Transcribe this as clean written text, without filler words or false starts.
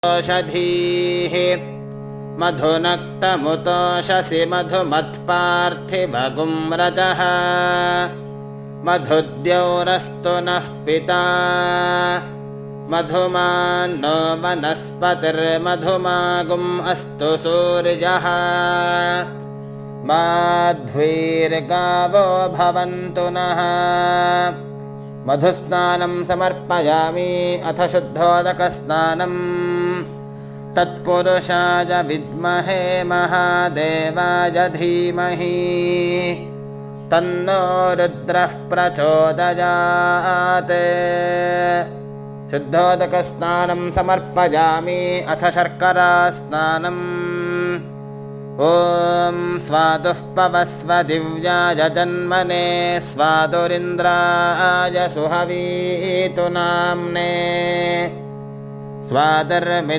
ओषधीः मधुनक्तमुतोषसि मधुमत्पार्थिवगुं रजः मधुद्यौरस्तु नः पिता मधुमान्नो वनस्पतिर्मधुमागुम् अस्तु सूर्यः माध्वीर्गावो भवन्तु नः। मधुस्नानं समर्पयामि अथ शुद्धोदकस्नानम् तत्पुरुषाय विद्महे महादेवाय धीमहि तन्नो रुद्रः प्रचोदयात्। शुद्धोदकस्नानं समर्पयामि अथ शर्करास्नानम् ॐ स्वादुः पवस्व दिव्याय जन्मने स्वादुरिन्द्राय सुहवीतु नाम्ने स्वादर्मि